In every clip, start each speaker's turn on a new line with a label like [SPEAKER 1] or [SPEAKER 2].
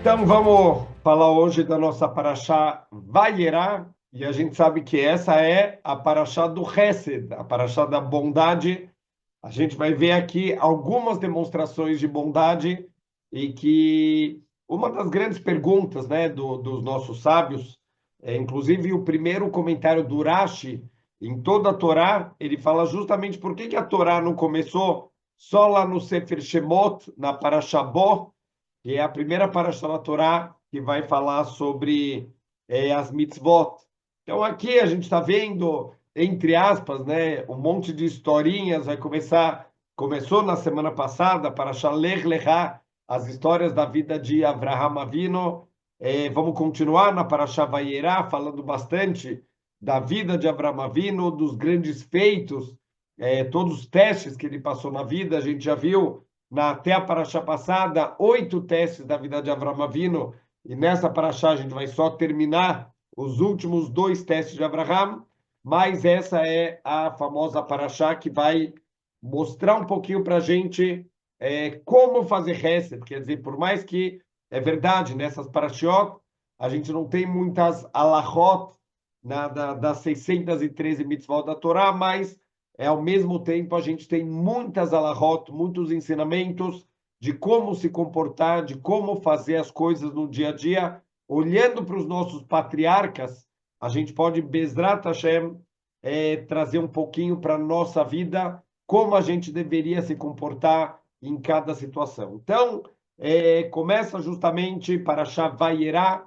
[SPEAKER 1] Então vamos falar hoje da nossa paraxá Vayera, e a gente sabe que essa é a paraxá do Hesed, a paraxá da bondade. A gente vai ver aqui algumas demonstrações de bondade e que uma das grandes perguntas, né, dos nossos sábios, inclusive o primeiro comentário do Rashi em toda a Torá, ele fala justamente por que a Torá não começou só lá no Sefer Shemot, na paraxá Bo, que é a primeira paraxá da Torá que vai falar sobre as mitzvot. Então aqui a gente está vendo, entre aspas, né, um monte de historinhas, começou na semana passada, paraxá Lech Lechá, as histórias da vida de Avraham Avinu. Vamos continuar na paraxá Vayera, falando bastante da vida de Avraham Avinu, dos grandes feitos, todos os testes que ele passou na vida. A gente já viu até a paraxá passada, 8 testes da vida de Avraham Avinu, e nessa paraxá a gente vai só terminar os últimos 2 testes de Avraham, mas essa é a famosa paraxá que vai mostrar um pouquinho para a gente como fazer Hesed. Quer dizer, por mais que é verdade, nessas parashiot, a gente não tem muitas alachot das 613 mitzvot da Torá, mas ao mesmo tempo a gente tem muitas alahot, muitos ensinamentos de como se comportar, de como fazer as coisas no dia a dia. Olhando para os nossos patriarcas, a gente pode, Bezrat Hashem, trazer um pouquinho para a nossa vida, como a gente deveria se comportar em cada situação. Então, começa justamente para Vayera,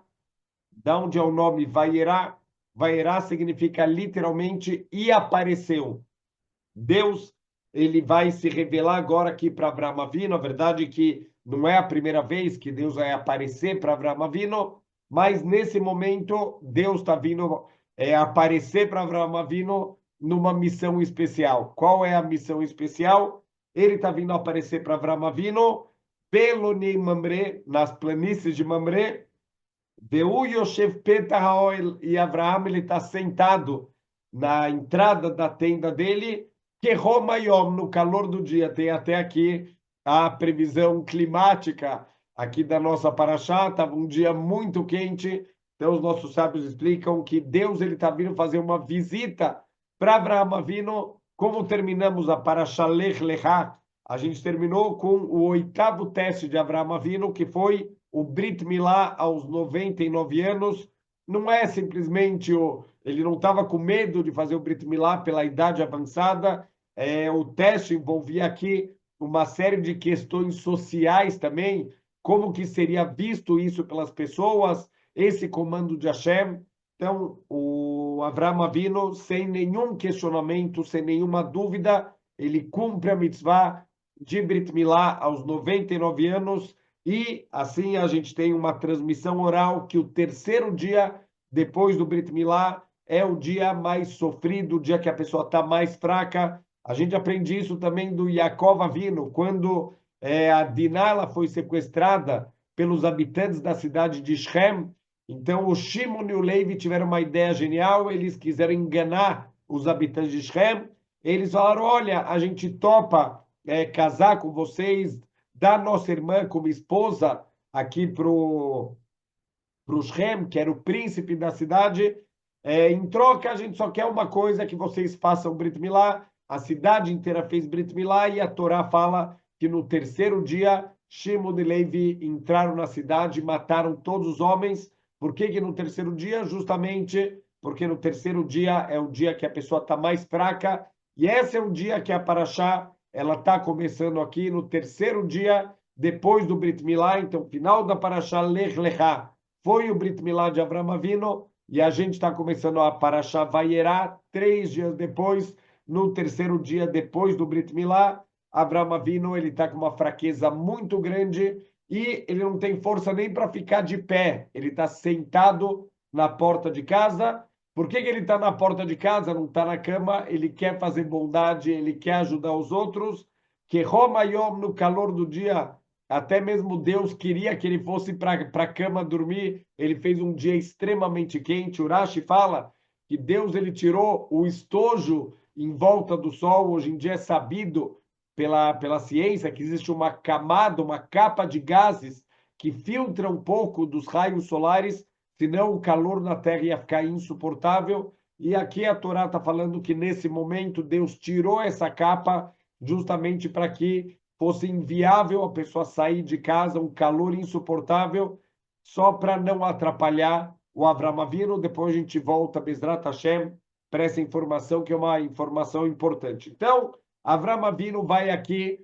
[SPEAKER 1] da onde é o nome Vayera. Vayera significa literalmente e apareceu. Deus, ele vai se revelar agora aqui para Avraham Avinu. A verdade é que não é a primeira vez que Deus vai aparecer para Avraham Avinu, mas nesse momento Deus está vindo aparecer para Avraham Avinu numa missão especial. Qual é a missão especial? Ele está vindo aparecer para Avraham Avinu pelo Mamre, nas planícies de Mamre. Veu Yoshev Petah Haoel, e Avraham ele está sentado na entrada da tenda dele, que Roma Yom, no calor do dia. Tem até aqui a previsão climática aqui da nossa paraxá. Estava um dia muito quente, então os nossos sábios explicam que Deus ele está vindo fazer uma visita para Avraham Avinu. Como terminamos a paraxá Lech Lechá, a gente terminou com o 8º teste de Avraham Avinu, que foi o Brit Milá aos 99 anos. Não é simplesmente ele não estava com medo de fazer o Brit Milá pela idade avançada. O teste envolvia aqui uma série de questões sociais também, como que seria visto isso pelas pessoas, esse comando de Hashem. Então, o Avraham Avinu, sem nenhum questionamento, sem nenhuma dúvida, ele cumpre a mitzvah de Brit Milá aos 99 anos, e assim a gente tem uma transmissão oral que o terceiro dia depois do Brit Milá é o dia mais sofrido, o dia que a pessoa está mais fraca. A gente aprende isso também do Yaakov Avinu, quando a Diná ela foi sequestrada pelos habitantes da cidade de Shem. Então o Shimon e o Levi tiveram uma ideia genial, eles quiseram enganar os habitantes de Shem. Eles falaram: olha, a gente topa casar com vocês, dar nossa irmã como esposa aqui para o Shem, que era o príncipe da cidade. Em troca, a gente só quer uma coisa: que vocês façam Brit Milá. A cidade inteira fez Brit Milá, e a Torá fala que no terceiro dia, Shimon e Levi entraram na cidade e mataram todos os homens. Por que no terceiro dia? Justamente porque no terceiro dia é o dia que a pessoa está mais fraca, e esse é o dia que a Paraxá ela está começando aqui no terceiro dia depois do Brit Milá. Então, final da Paraxá Lech Lechá foi o Brit Milá de Avraham Avinu, e a gente está começando a Paraxá Vayera 3 dias depois, no terceiro dia depois do Brit Milá. Avraham Avinu ele está com uma fraqueza muito grande e ele não tem força nem para ficar de pé. Ele está sentado na porta de casa. Por que ele está na porta de casa, não está na cama? Ele quer fazer bondade, ele quer ajudar os outros. Que Roma Yom, no calor do dia, até mesmo Deus queria que ele fosse para a cama dormir. Ele fez um dia extremamente quente. O Rashi fala que Deus ele tirou o estojo em volta do sol. Hoje em dia é sabido pela ciência que existe uma camada, uma capa de gases que filtra um pouco dos raios solares, senão o calor na terra ia ficar insuportável. E aqui a Torá está falando que nesse momento Deus tirou essa capa justamente para que fosse inviável a pessoa sair de casa, um calor insuportável, só para não atrapalhar o Avram Avinu. Depois a gente volta, Bezrat Hashem, para essa informação, que é uma informação importante. Então, Avram Avinu vai aqui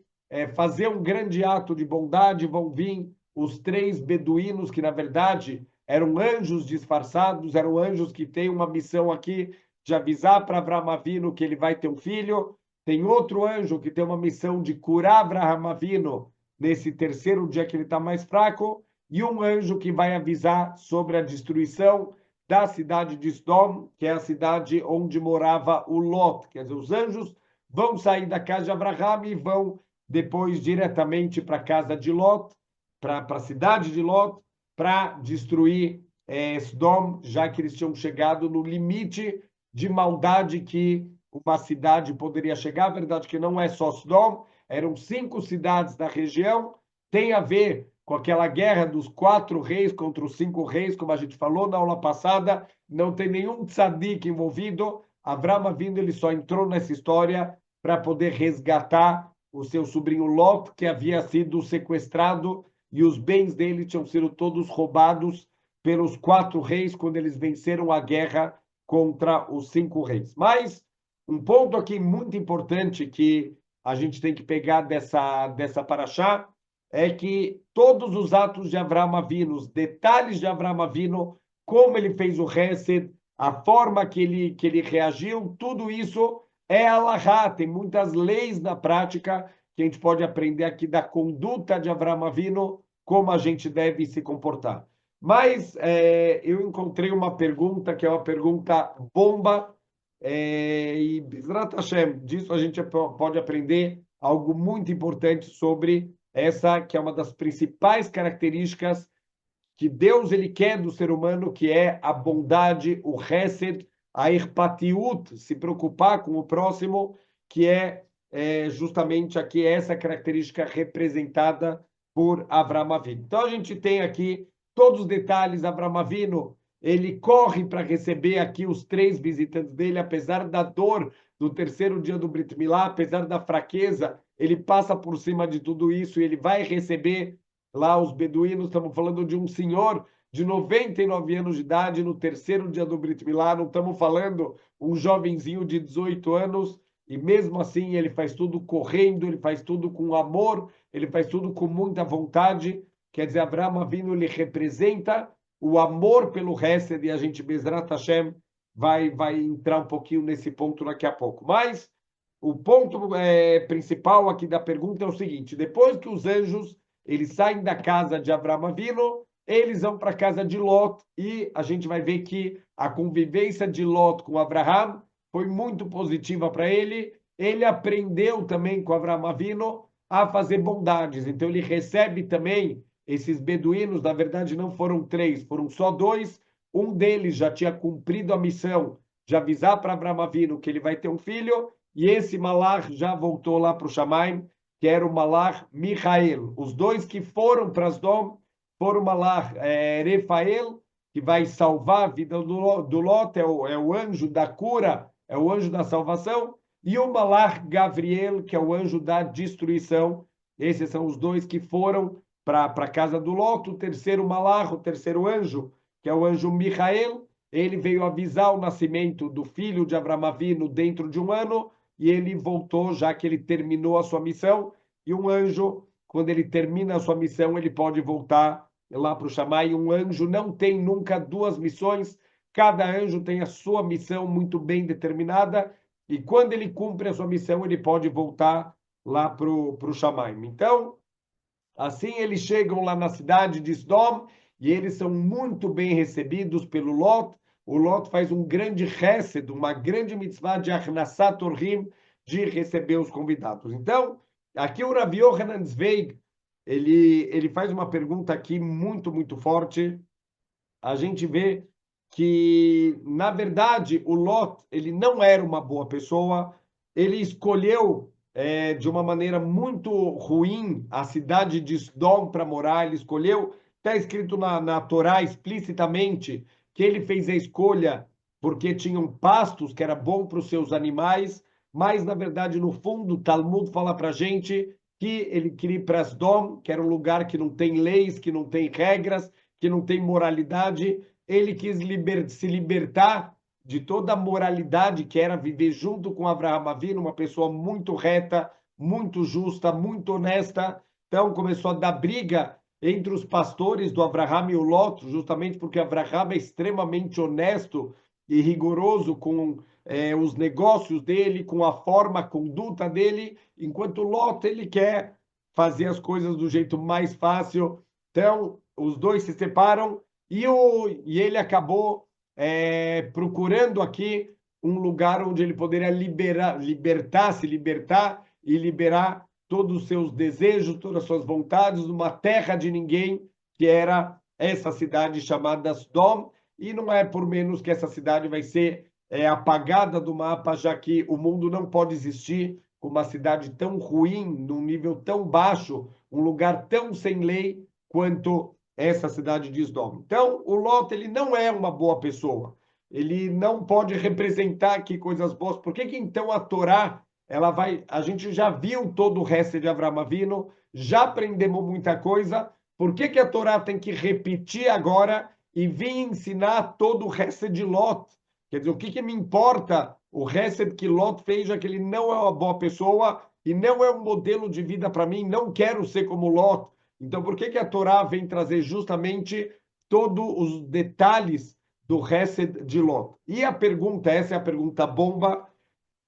[SPEAKER 1] fazer um grande ato de bondade. Vão vir os 3 beduínos, que na verdade eram anjos disfarçados, eram anjos que têm uma missão aqui de avisar para Avram Avinu que ele vai ter um filho. Tem outro anjo que tem uma missão de curar Avraham Avinu nesse terceiro dia que ele está mais fraco, e um anjo que vai avisar sobre a destruição da cidade de Sdom, que é a cidade onde morava o Lot. Quer dizer, os anjos vão sair da casa de Avraham e vão depois diretamente para a casa de Lot, para a cidade de Lot, para destruir Sdom, já que eles tinham chegado no limite de maldade que uma cidade poderia chegar. A verdade é que não é só Sdom, eram 5 cidades da região. Tem a ver com aquela guerra dos 4 reis contra os 5 reis, como a gente falou na aula passada. Não tem nenhum tzadik envolvido. Avram Avinu, ele só entrou nessa história para poder resgatar o seu sobrinho Lot, que havia sido sequestrado, e os bens dele tinham sido todos roubados pelos 4 reis quando eles venceram a guerra contra os 5 reis. Mas um ponto aqui muito importante que a gente tem que pegar dessa paraxá é que todos os atos de Avram Avinu, os detalhes de Avram Avinu, como ele fez o Hesed, a forma que ele reagiu, tudo isso é Alahá. Tem muitas leis na prática que a gente pode aprender aqui da conduta de Avram Avinu, como a gente deve se comportar. Mas eu encontrei uma pergunta que é uma pergunta bomba, e Bezrat Hashem, disso a gente pode aprender algo muito importante sobre essa, que é uma das principais características que Deus ele quer do ser humano, que é a bondade, o Hesed, a Irpatiut, se preocupar com o próximo, que é justamente aqui essa característica representada por Avram Avinu. Então a gente tem aqui todos os detalhes. Avram Avinu, ele corre para receber aqui os 3 visitantes dele, apesar da dor do terceiro dia do Brit Milá, apesar da fraqueza, ele passa por cima de tudo isso e ele vai receber lá os beduínos. Estamos falando de um senhor de 99 anos de idade no terceiro dia do Brit Milá, não estamos falando um jovenzinho de 18 anos, e mesmo assim ele faz tudo correndo, ele faz tudo com amor, ele faz tudo com muita vontade. Quer dizer, Avram Avinu, ele representa o amor pelo Hesed, e a gente, Bezrat Hashem, vai entrar um pouquinho nesse ponto daqui a pouco. Mas o ponto principal aqui da pergunta é o seguinte: depois que os anjos eles saem da casa de Avram Avinu, eles vão para a casa de Lot, e a gente vai ver que a convivência de Lot com Abraham foi muito positiva para ele. Ele aprendeu também com Avram Avinu a fazer bondades. Então ele recebe também esses beduínos. Na verdade não foram 3, foram só 2. Um deles já tinha cumprido a missão de avisar para Avram Avinu que ele vai ter um filho, e esse malach já voltou lá para o Shamaim, que era o malach Michael. Os 2 que foram para Sdom foram o malach Refael, que vai salvar a vida do Lot, é o anjo da cura, é o anjo da salvação, e o malach Gabriel, que é o anjo da destruição. Esses são os 2 que foram para a casa do Lot. O terceiro malach, o terceiro anjo, que é o anjo Michael, ele veio avisar o nascimento do filho de Avram Avinu dentro de um ano, e ele voltou, já que ele terminou a sua missão. E um anjo, quando ele termina a sua missão, ele pode voltar lá para o Shammai. Um anjo não tem nunca 2 missões, cada anjo tem a sua missão muito bem determinada, e quando ele cumpre a sua missão, ele pode voltar lá para o Shammai. Então, assim eles chegam lá na cidade de Sdom, e eles são muito bem recebidos pelo Lot. O Lot faz um grande hesed, uma grande mitzvah de Achnasat Orhim, de receber os convidados. Então, aqui o Rav Yochanan Zweig, ele faz uma pergunta aqui muito, muito forte. A gente vê que, na verdade, o Lot, ele não era uma boa pessoa. Ele escolheu de uma maneira muito ruim a cidade de Sdom para morar. Ele escolheu Está escrito na Torá explicitamente que ele fez a escolha porque tinham pastos que era bom para os seus animais, mas, na verdade, no fundo, o Talmud fala para a gente que ele queria ir para Sdom, que era um lugar que não tem leis, que não tem regras, que não tem moralidade. Ele quis se libertar de toda a moralidade que era viver junto com Avraham Avinu, uma pessoa muito reta, muito justa, muito honesta. Então começou a dar briga entre os pastores do Avraham e o Lot, justamente porque Avraham é extremamente honesto e rigoroso com os negócios dele, com a forma, a conduta dele, enquanto Lot ele quer fazer as coisas do jeito mais fácil. Então os dois se separam e ele acabou procurando aqui um lugar onde ele poderia se libertar e liberar todos os seus desejos, todas as suas vontades, numa terra de ninguém, que era essa cidade chamada Sodom, e não é por menos que essa cidade vai ser apagada do mapa, já que o mundo não pode existir com uma cidade tão ruim, num nível tão baixo, um lugar tão sem lei quanto essa cidade de Sodom. Então, o Lot ele não é uma boa pessoa. Ele não pode representar aqui coisas boas. Por que então a Torá ela vai? A gente já viu todo o resto de Avraham Avinu, já aprendemos muita coisa. Por que a Torá tem que repetir agora e vir ensinar todo o resto de Lot? Quer dizer, o que me importa o resto que Lot fez, já que ele não é uma boa pessoa e não é um modelo de vida para mim, não quero ser como Lot. Então, por que a Torá vem trazer justamente todos os detalhes do Hesed de Lot? E a pergunta, essa é a pergunta bomba,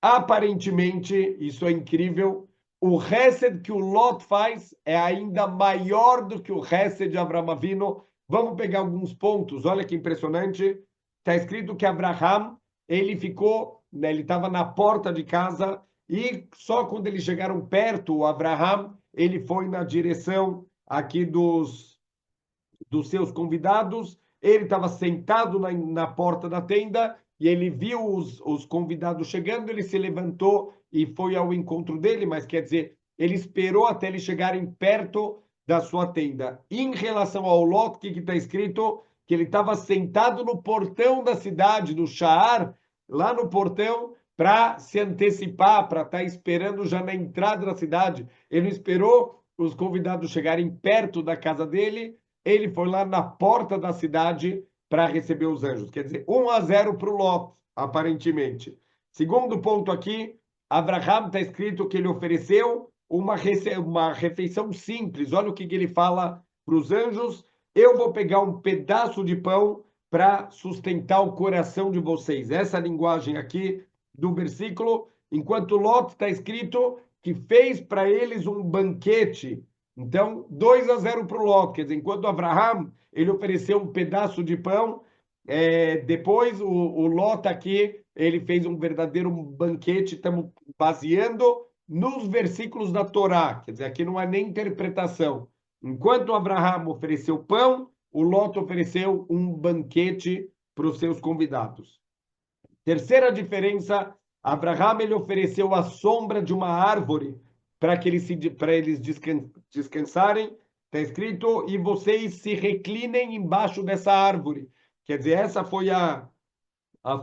[SPEAKER 1] aparentemente, isso é incrível, o Hesed que o Lot faz é ainda maior do que o Hesed de Avraham Avinu. Vamos pegar alguns pontos, olha que impressionante. Está escrito que Abraham, ele ficou, né, ele estava na porta de casa e só quando eles chegaram perto, o Abraham, ele foi na direção aqui dos seus convidados, ele estava sentado na porta da tenda e ele viu os convidados chegando, ele se levantou e foi ao encontro dele, mas quer dizer, ele esperou até eles chegarem perto da sua tenda. Em relação ao Lot, o que está escrito? Que ele estava sentado no portão da cidade, no Sha'ar, lá no portão, para se antecipar, para estar esperando já na entrada da cidade. Ele não esperou os convidados chegarem perto da casa dele, ele foi lá na porta da cidade para receber os anjos. Quer dizer, 1-0 para o Lot, aparentemente. Segundo ponto aqui, Abraham está escrito que ele ofereceu uma refeição simples. Olha o que ele fala para os anjos: eu vou pegar um pedaço de pão para sustentar o coração de vocês. Essa linguagem aqui do versículo, enquanto Lot está escrito que fez para eles um banquete. Então, 2-0 para o Lot. Quer dizer, enquanto Abraham ele ofereceu um pedaço de pão, depois o Lot aqui ele fez um verdadeiro banquete. Estamos baseando nos versículos da Torá. Quer dizer, aqui não é nem interpretação. Enquanto Abraham ofereceu pão, o Lot ofereceu um banquete para os seus convidados. Terceira diferença, Abraham ele ofereceu a sombra de uma árvore para eles descansarem. Está escrito, e vocês se reclinem embaixo dessa árvore. Quer dizer, essa foi a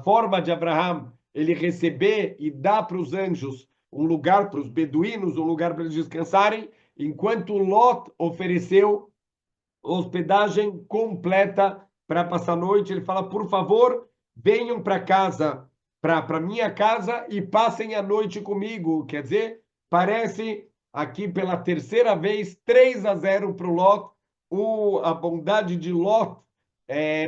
[SPEAKER 1] forma de Abraham ele receber e dar para os anjos um lugar, para os beduínos, um lugar para eles descansarem, enquanto Lot ofereceu hospedagem completa para passar a noite. Ele fala, por favor, venham para casa, para minha casa e passem a noite comigo. Quer dizer, parece aqui pela terceira vez 3-0 para o Lot. A bondade de Lot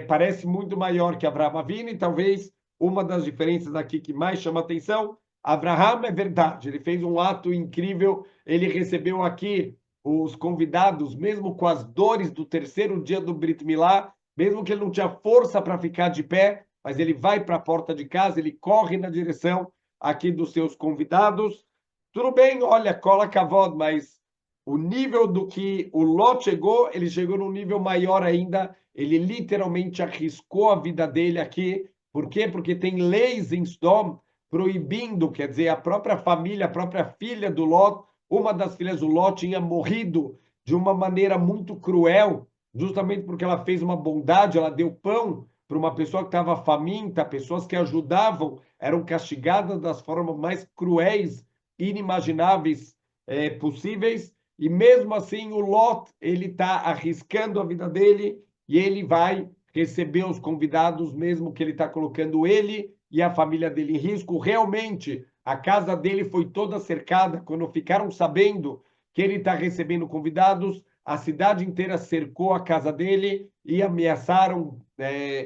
[SPEAKER 1] parece muito maior que Abraham Avinu, e talvez uma das diferenças aqui que mais chama atenção, Abraham é verdade, ele fez um ato incrível, ele recebeu aqui os convidados, mesmo com as dores do terceiro dia do Brit Milá, mesmo que ele não tinha força para ficar de pé, mas ele vai para a porta de casa, ele corre na direção aqui dos seus convidados. Tudo bem, olha, cola cavod, mas o nível do que o Lot chegou, ele chegou num nível maior ainda, ele literalmente arriscou a vida dele aqui. Por quê? Porque tem leis em Sodom proibindo, quer dizer, a própria família, a própria filha do Lot, uma das filhas do Lot tinha morrido de uma maneira muito cruel, justamente porque ela fez uma bondade, ela deu pão para uma pessoa que estava faminta, pessoas que ajudavam eram castigadas das formas mais cruéis, inimagináveis, possíveis, e mesmo assim o Lot, ele está arriscando a vida dele e ele vai receber os convidados, mesmo que ele está colocando ele e a família dele em risco. Realmente, a casa dele foi toda cercada. Quando ficaram sabendo que ele está recebendo convidados, a cidade inteira cercou a casa dele e ameaçaram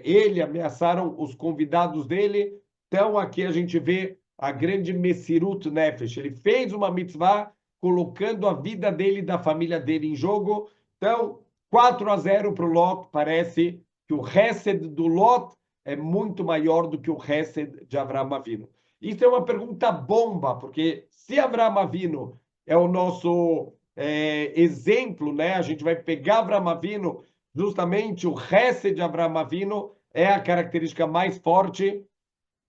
[SPEAKER 1] ele, ameaçaram os convidados dele. Então, aqui a gente vê a grande Messirut Nefesh. Ele fez uma mitzvah colocando a vida dele e da família dele em jogo. Então, 4-0 para o Lot. Parece que o Hesed do Lot é muito maior do que o Hesed de Avraham Avinu. Isso é uma pergunta bomba, porque se Avraham Avinu é o nosso exemplo, né? A gente vai pegar Avraham Avinu, justamente o Hesed de Avraham Avinu é a característica mais forte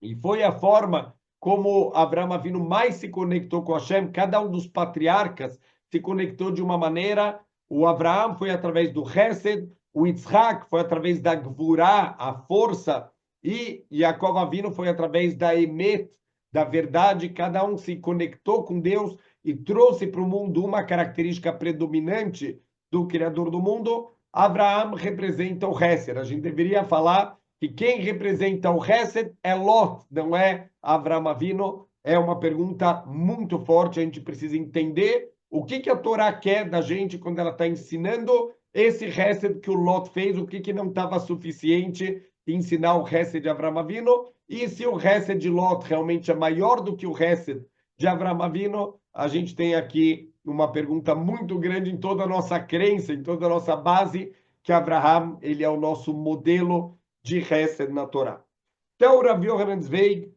[SPEAKER 1] e foi a forma como Avraham Avinu mais se conectou com Hashem. Cada um dos patriarcas se conectou de uma maneira. O Avraham foi através do Hesed, o Yitzhak foi através da Gvurá, a força, e Yaakov Avinu foi através da Emet, da verdade. Cada um se conectou com Deus e trouxe para o mundo uma característica predominante do Criador do mundo. Avraham representa o Hesed. A gente deveria falar que quem representa o Hesed é Lot, não é Avraham Avinu. É uma pergunta muito forte, a gente precisa entender o que a Torá quer da gente quando ela está ensinando esse Hesed que o Lot fez, o que não estava suficiente ensinar o Hesed de Avraham Avinu, e se o Hesed de Lot realmente é maior do que o Hesed de Avraham Avinu. A gente tem aqui uma pergunta muito grande em toda a nossa crença, em toda a nossa base, que Avraham, ele é o nosso modelo de Hesed na Torá. Então, o Rav Yohanan Zweig,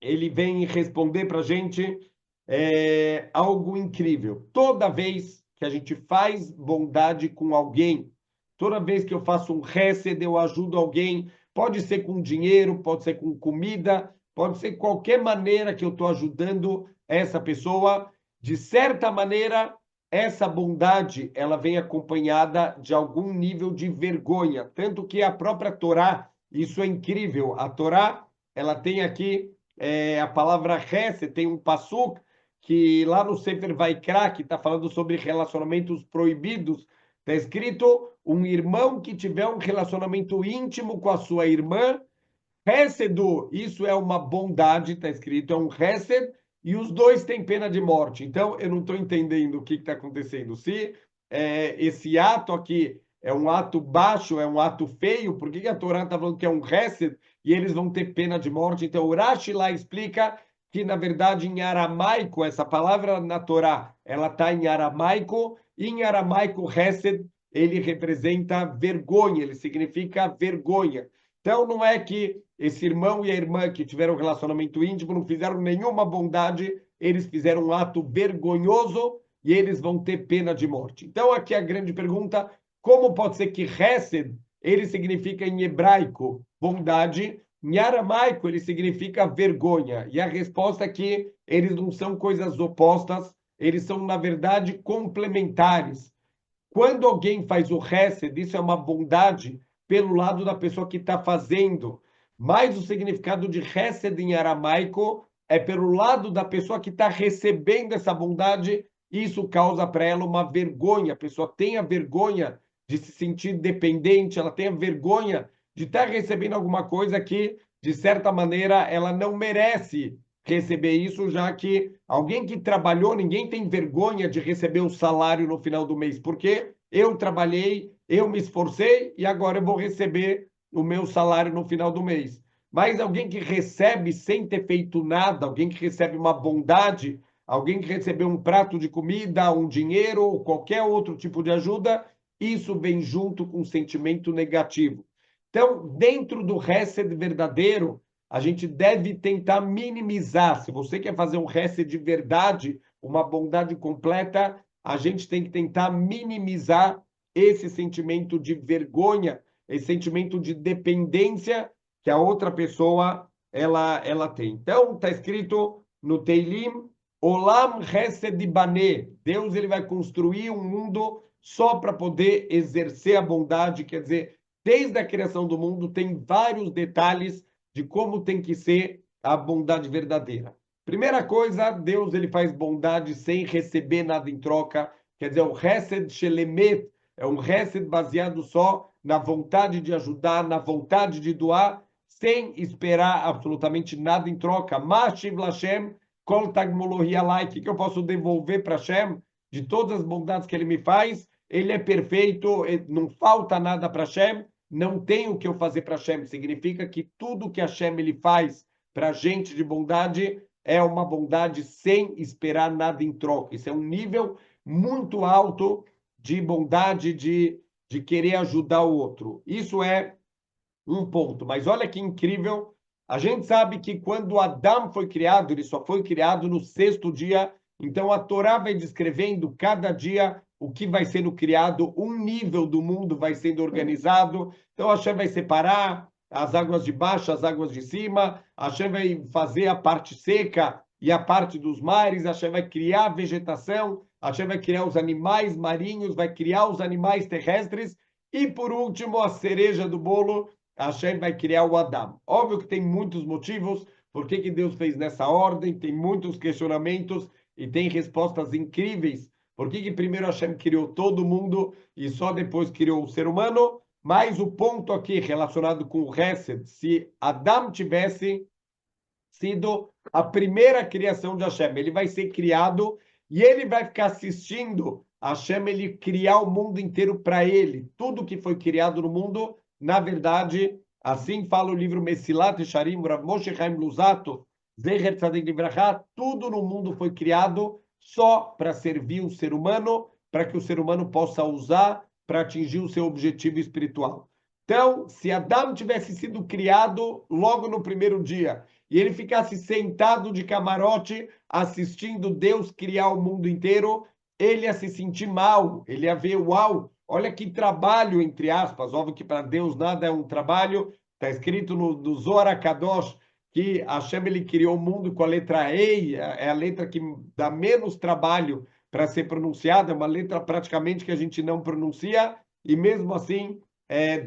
[SPEAKER 1] ele vem responder para a gente algo incrível. Toda vez que a gente faz bondade com alguém, toda vez que eu faço um Hesed, eu ajudo alguém, pode ser com dinheiro, pode ser com comida, pode ser qualquer maneira que eu estou ajudando essa pessoa, de certa maneira, essa bondade ela vem acompanhada de algum nível de vergonha, tanto que a própria Torá, isso é incrível, a Torá, ela tem aqui a palavra Hesed, tem um passuk que lá no Sefer Vaikra, que está falando sobre relacionamentos proibidos, está escrito um irmão que tiver um relacionamento íntimo com a sua irmã, Hesed, isso é uma bondade, está escrito, é um Hesed, e os dois têm pena de morte. Então, eu não estou entendendo o que está acontecendo. Se esse ato aqui é um ato baixo, é um ato feio, por que a Torá está falando que é um Hesed e eles vão ter pena de morte? Então, o Rashi lá explica que, na verdade, em aramaico, essa palavra na Torá, ela está em aramaico, e em aramaico, Hesed, ele representa vergonha, ele significa vergonha. Então, não é que esse irmão e a irmã que tiveram um relacionamento íntimo não fizeram nenhuma bondade, eles fizeram um ato vergonhoso e eles vão ter pena de morte. Então, aqui a grande pergunta, como pode ser que Hesed, ele significa em hebraico bondade, em aramaico ele significa vergonha? E a resposta é que eles não são coisas opostas, eles são, na verdade, complementares. Quando alguém faz o Hesed, isso é uma bondade pelo lado da pessoa que está fazendo. Mas o significado de Hesed em aramaico é pelo lado da pessoa que está recebendo essa bondade. Isso causa para ela uma vergonha. A pessoa tem a vergonha de se sentir dependente, ela tem a vergonha de estar recebendo alguma coisa que, de certa maneira, ela não merece receber isso, já que alguém que trabalhou, ninguém tem vergonha de receber o salário no final do mês, porque eu trabalhei, eu me esforcei e agora eu vou receber o meu salário no final do mês. Mas alguém que recebe sem ter feito nada, alguém que recebe uma bondade, alguém que recebeu um prato de comida, um dinheiro ou qualquer outro tipo de ajuda, isso vem junto com um sentimento negativo. Então, dentro do Hesed verdadeiro, a gente deve tentar minimizar. Se você quer fazer um Hesed de verdade, uma bondade completa, a gente tem que tentar minimizar esse sentimento de vergonha, esse sentimento de dependência que a outra pessoa ela tem. Então, está escrito no Teilim, Olam Hesed Baneh. Deus ele vai construir um mundo só para poder exercer a bondade, quer dizer, desde a criação do mundo tem vários detalhes de como tem que ser a bondade verdadeira. Primeira coisa, Deus ele faz bondade sem receber nada em troca, quer dizer, o Hesed Shelemet é um Hesed baseado só na vontade de ajudar, na vontade de doar, sem esperar absolutamente nada em troca. Mashiv Lashem, Kol Tagmolohi Alai, o que eu posso devolver para Hashem? De todas as bondades que ele me faz, ele é perfeito, não falta nada para Hashem, não tem o que eu fazer para Hashem. Significa que tudo que Hashem ele faz para a gente de bondade é uma bondade sem esperar nada em troca. Isso é um nível muito alto de bondade, de querer ajudar o outro. Isso é um ponto. Mas olha que incrível. A gente sabe que quando Adão foi criado, ele só foi criado no sexto dia. Então a Torá vai descrevendo cada dia o que vai sendo criado, um nível do mundo vai sendo organizado. Então Hashem vai separar as águas de baixo, as águas de cima. Hashem vai fazer a parte seca e a parte dos mares. Hashem vai criar a vegetação. Hashem vai criar os animais marinhos, vai criar os animais terrestres. E por último, a cereja do bolo, Hashem vai criar o Adão. Óbvio que tem muitos motivos por que Deus fez nessa ordem, tem muitos questionamentos e tem respostas incríveis. Por que primeiro Hashem criou todo mundo e só depois criou o ser humano? Mas o ponto aqui relacionado com o Hesed, se Adão tivesse sido a primeira criação de Hashem, ele vai ser criado e ele vai ficar assistindo Hashem ele criar o mundo inteiro para ele. Tudo que foi criado no mundo, na verdade, assim fala o livro Mesilat Yesharim, Rav Moshe Chaim Luzzatto, Zecher Tzadik Libraha, tudo no mundo foi criado só para servir o ser humano, para que o ser humano possa usar para atingir o seu objetivo espiritual. Então, se Adão tivesse sido criado logo no primeiro dia e ele ficasse sentado de camarote assistindo Deus criar o mundo inteiro, ele ia se sentir mal, ele ia ver, uau, olha que trabalho, entre aspas, óbvio que para Deus nada é um trabalho, está escrito no Zohar HaKadosh que Hashem ele criou o mundo com a letra Ei, é a letra que dá menos trabalho para ser pronunciada, é uma letra praticamente que a gente não pronuncia, e mesmo assim,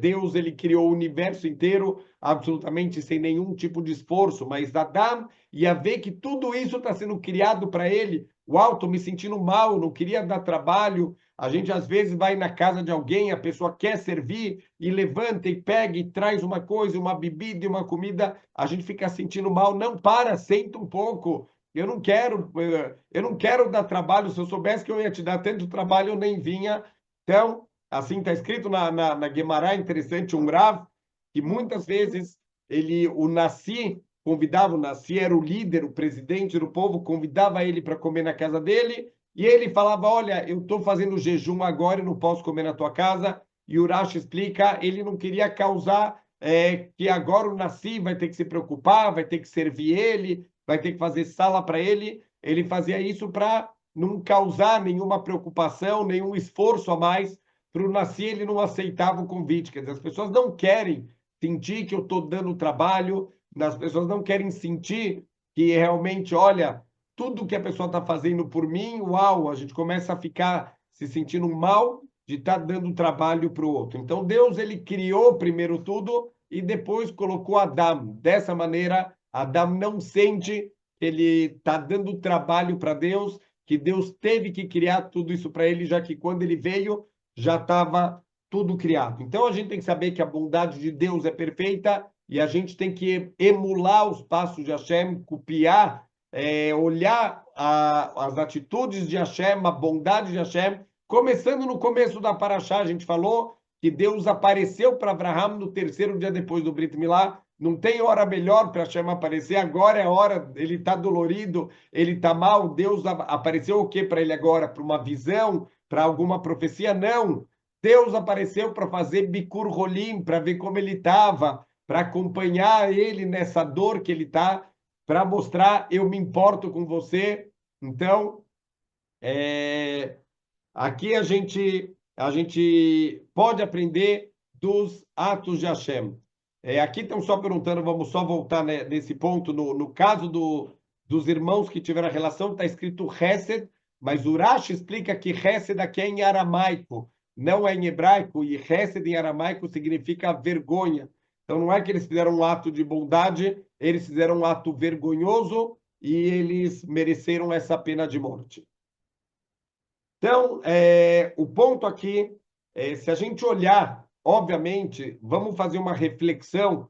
[SPEAKER 1] Deus ele criou o universo inteiro, absolutamente sem nenhum tipo de esforço, mas Adão ia ver que tudo isso está sendo criado para ele. Uau, estou me sentindo mal, não queria dar trabalho. A gente às vezes vai na casa de alguém, a pessoa quer servir e levanta e pega e traz uma coisa, uma bebida e uma comida, a gente fica sentindo mal. Não, para, senta um pouco. Eu não quero dar trabalho. Se eu soubesse que eu ia te dar tanto trabalho, eu nem vinha. Então, assim está escrito na Guemará, interessante, um Rav, que muitas vezes o Nassi convidava, o Nassi era o líder, o presidente do povo, convidava ele para comer na casa dele, e ele falava, olha, eu estou fazendo jejum agora, eu não posso comer na tua casa, e o Rashi explica, ele não queria causar que agora o Nassi vai ter que se preocupar, vai ter que servir ele, vai ter que fazer sala para ele. Ele fazia isso para não causar nenhuma preocupação, nenhum esforço a mais para o Nassi. Ele não aceitava o convite. Quer dizer, as pessoas não querem sentir que eu estou dando trabalho, as pessoas não querem sentir que realmente, olha, tudo que a pessoa está fazendo por mim, uau, a gente começa a ficar se sentindo mal de estar dando trabalho para o outro. Então, Deus, ele criou primeiro tudo e depois colocou Adão. Dessa maneira, Adão não sente que ele está dando trabalho para Deus, que Deus teve que criar tudo isso para ele, já que quando ele veio, já estava tudo criado. Então, a gente tem que saber que a bondade de Deus é perfeita e a gente tem que emular os passos de Hashem, copiar, olhar as atitudes de Hashem, a bondade de Hashem. Começando no começo da Parashá, a gente falou que Deus apareceu para Abraham no terceiro dia depois do Brit Milá. Não tem hora melhor para Hashem aparecer. Agora é a hora, ele está dolorido, ele está mal. Deus apareceu o que para ele agora? Para uma visão, para alguma profecia? Não. Deus apareceu para fazer Bikur Rolim, para ver como ele estava, para acompanhar ele nessa dor que ele está, para mostrar, eu me importo com você. Então, aqui a gente pode aprender dos atos de Hashem. Aqui estão só perguntando, vamos só voltar nesse ponto, no caso dos irmãos que tiveram a relação, está escrito Hesed, mas o Rashi explica que Hesed aqui é em aramaico, não é em hebraico, e Hesed em aramaico significa vergonha. Então não é que eles fizeram um ato de bondade, eles fizeram um ato vergonhoso e eles mereceram essa pena de morte. Então, o ponto aqui, se a gente olhar, obviamente, vamos fazer uma reflexão,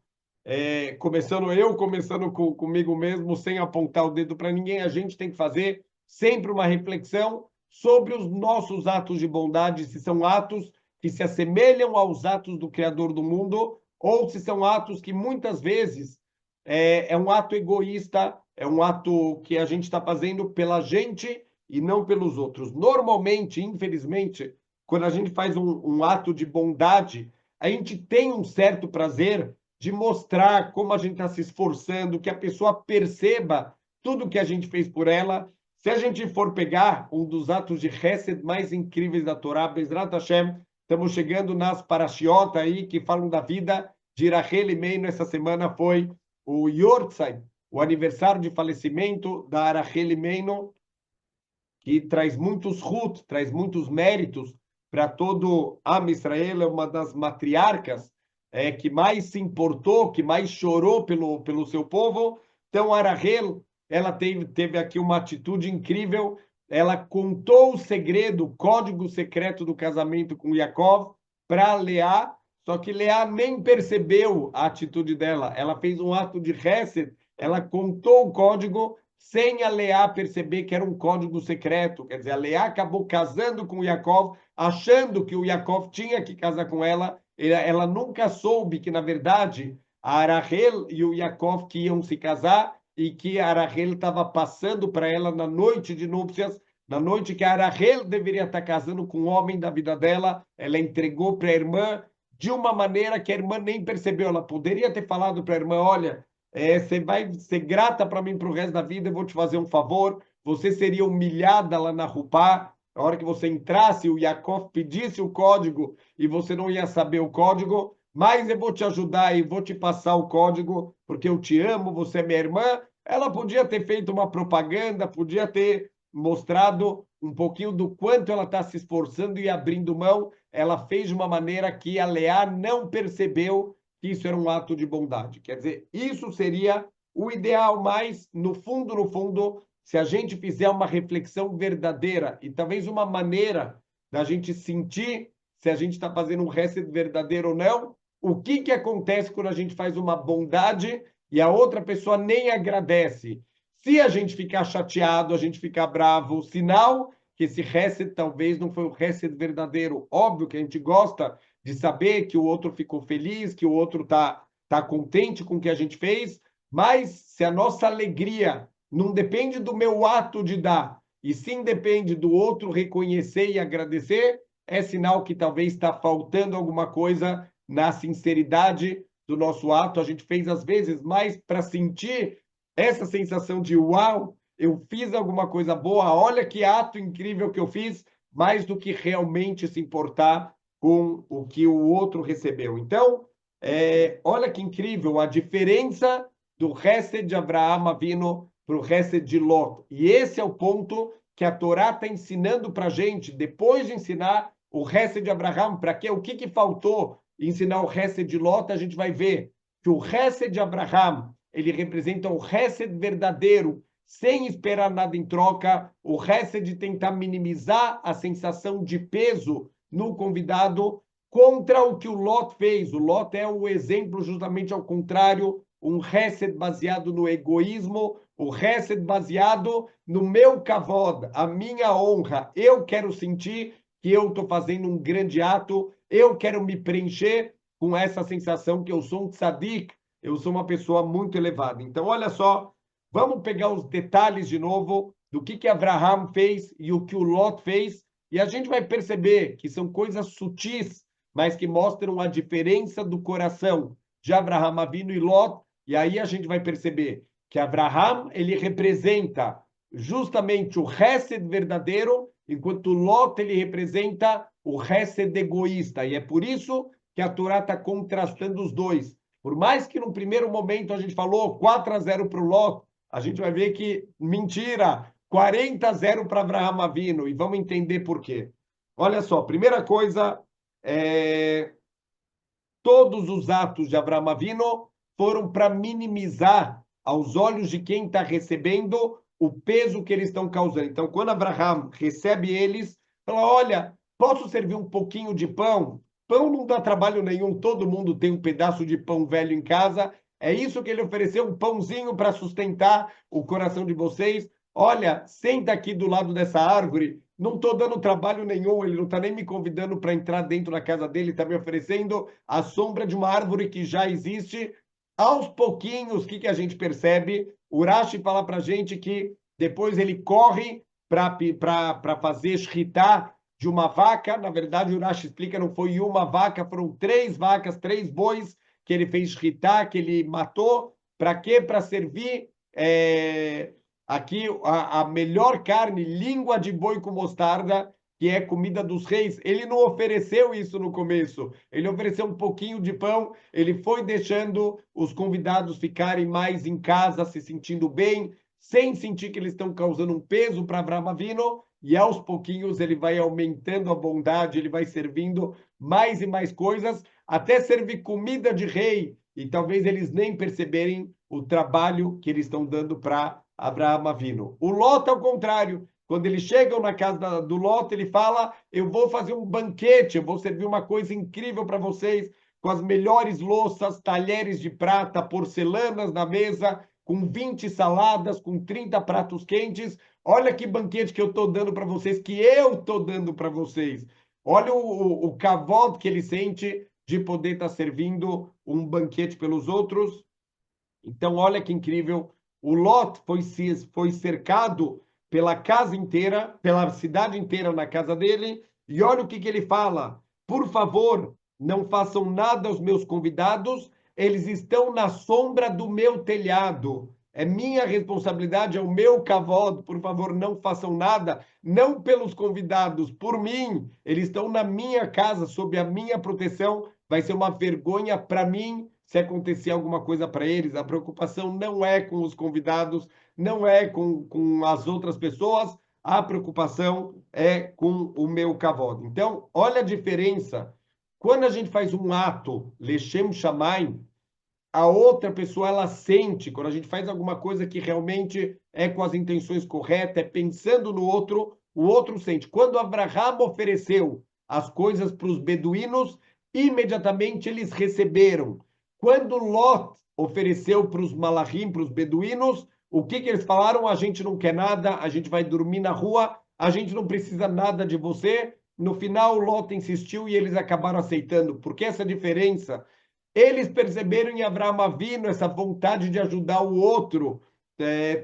[SPEAKER 1] começando comigo mesmo, sem apontar o dedo para ninguém, a gente tem que fazer sempre uma reflexão sobre os nossos atos de bondade, se são atos que se assemelham aos atos do Criador do mundo, ou se são atos que muitas vezes é um ato egoísta, é um ato que a gente está fazendo pela gente e não pelos outros. Normalmente, infelizmente, quando a gente faz um ato de bondade, a gente tem um certo prazer de mostrar como a gente está se esforçando, que a pessoa perceba tudo que a gente fez por ela. Se a gente for pegar um dos atos de Hesed mais incríveis da Torá, Bezrat Hashem, estamos chegando nas parashiot aí que falam da vida de Rachel Imeinu. Essa semana foi o Yortzeit, o aniversário de falecimento da Rachel Imeinu, que traz muitos hut, traz muitos méritos para todo Am Israel, é uma das matriarcas que mais se importou, que mais chorou pelo seu povo. Então, a Rachel, ela teve aqui uma atitude incrível, ela contou o segredo, o código secreto do casamento com Yaakov para Leá, só que Leá nem percebeu a atitude dela. Ela fez um ato de Hesed, ela contou o código sem a Leá perceber que era um código secreto. Quer dizer, a Leá acabou casando com o Yaakov, achando que o Yaakov tinha que casar com ela. Ela nunca soube que, na verdade, a Rachel e o Yaakov que iam se casar e que a Rachel estava passando para ela na noite de núpcias, na noite que a Rachel deveria estar casando com o homem da vida dela. Ela entregou para a irmã de uma maneira que a irmã nem percebeu. Ela poderia ter falado para a irmã, olha, você vai ser grata para mim para o resto da vida, eu vou te fazer um favor, você seria humilhada lá na Rupá, na hora que você entrasse, o Yaakov pedisse o código e você não ia saber o código, mas eu vou te ajudar e vou te passar o código, porque eu te amo, você é minha irmã. Ela podia ter feito uma propaganda, podia ter mostrado um pouquinho do quanto ela está se esforçando e abrindo mão. Ela fez de uma maneira que a Leá não percebeu que isso era um ato de bondade. Quer dizer, isso seria o ideal, mas, no fundo, se a gente fizer uma reflexão verdadeira e talvez uma maneira da gente sentir se a gente está fazendo um Hesed verdadeiro ou não, o que acontece quando a gente faz uma bondade e a outra pessoa nem agradece? Se a gente ficar chateado, a gente ficar bravo, sinal que esse Hesed talvez não foi o Hesed verdadeiro. Óbvio que a gente gosta de saber que o outro ficou feliz, que o outro tá contente com o que a gente fez, mas se a nossa alegria não depende do meu ato de dar, e sim depende do outro reconhecer e agradecer, é sinal que talvez está faltando alguma coisa na sinceridade do nosso ato. A gente fez, às vezes, mais para sentir essa sensação de uau, eu fiz alguma coisa boa, olha que ato incrível que eu fiz, mais do que realmente se importar com o que o outro recebeu. Então, olha que incrível a diferença do Hesed de Abraão Avinu para o Hesed de Lot. E esse é o ponto que a Torá está ensinando para a gente, depois de ensinar o Hesed de Abraão, para quê? O que faltou ensinar o Hesed de Lot? A gente vai ver que o Hesed de Abraão, ele representa o Hesed verdadeiro, sem esperar nada em troca, o Hesed de tentar minimizar a sensação de peso no convidado, contra o que o Lot fez. O Lot é o exemplo justamente ao contrário, um Hesed baseado no egoísmo, o Hesed baseado no meu kavod, a minha honra. Eu quero sentir que eu estou fazendo um grande ato, eu quero me preencher com essa sensação que eu sou um tzadik, eu sou uma pessoa muito elevada. Então, olha só, vamos pegar os detalhes de novo do que Abraham fez e o que o Lot fez, e a gente vai perceber que são coisas sutis, mas que mostram a diferença do coração de Abraham Avinu e Lot. E aí a gente vai perceber que Abraham, ele representa justamente o Hesed verdadeiro, enquanto Lot, ele representa o Hesed egoísta. E é por isso que a Torá está contrastando os dois. Por mais que no primeiro momento a gente falou 4-0 para o Lot, a gente vai ver que mentira, 40-0 para Avraham Avinu, e vamos entender por quê. Olha só, primeira coisa, todos os atos de Avraham Avinu foram para minimizar, aos olhos de quem está recebendo, o peso que eles estão causando. Então, quando Avraham recebe eles, fala, olha, posso servir um pouquinho de pão? Pão não dá trabalho nenhum, todo mundo tem um pedaço de pão velho em casa. É isso que ele ofereceu, um pãozinho para sustentar o coração de vocês. Olha, senta aqui do lado dessa árvore, não estou dando trabalho nenhum, ele não está nem me convidando para entrar dentro da casa dele, está me oferecendo a sombra de uma árvore que já existe. Aos pouquinhos, o que a gente percebe? O Rashi fala para a gente que depois ele corre para fazer shritá de uma vaca. Na verdade, o Rashi explica, não foi uma vaca, foram 3 vacas, 3 bois que ele fez shritá, que ele matou. Para quê? Para servir aqui a melhor carne, língua de boi com mostarda, que é comida dos reis. Ele não ofereceu isso no começo, ele ofereceu um pouquinho de pão, ele foi deixando os convidados ficarem mais em casa, se sentindo bem, sem sentir que eles estão causando um peso para Avraham Avinu, e aos pouquinhos ele vai aumentando a bondade, ele vai servindo mais e mais coisas, até servir comida de rei, e talvez eles nem perceberem o trabalho que eles estão dando para Avraham Avinu. O Lot, ao contrário, quando eles chegam na casa do Lot, ele fala, eu vou fazer um banquete, eu vou servir uma coisa incrível para vocês, com as melhores louças, talheres de prata, porcelanas na mesa, com 20 saladas, com 30 pratos quentes. Olha que banquete que eu estou dando para vocês, que eu estou dando para vocês. Olha o kavod que ele sente de poder estar servindo um banquete pelos outros. Então, olha que incrível. O Lot foi cercado pela casa inteira, pela cidade inteira na casa dele. E olha o que ele fala. Por favor, não façam nada aos meus convidados. Eles estão na sombra do meu telhado. É minha responsabilidade, é o meu kavod. Por favor, não façam nada. Não pelos convidados, por mim. Eles estão na minha casa, sob a minha proteção. Vai ser uma vergonha para mim se acontecer alguma coisa para eles. A preocupação não é com os convidados, não é com as outras pessoas, a preocupação é com o meu kavod. Então, olha a diferença. Quando a gente faz um ato, Leshem Shamayim, a outra pessoa, ela sente, quando a gente faz alguma coisa que realmente é com as intenções corretas, é pensando no outro, o outro sente. Quando Abraham ofereceu as coisas para os beduínos, imediatamente eles receberam. Quando Lot ofereceu para os malachim, para os beduínos, o que eles falaram? A gente não quer nada, a gente vai dormir na rua, a gente não precisa nada de você. No final, Lot insistiu e eles acabaram aceitando. Porque essa diferença, eles perceberam em Avraham Avinu essa vontade de ajudar o outro,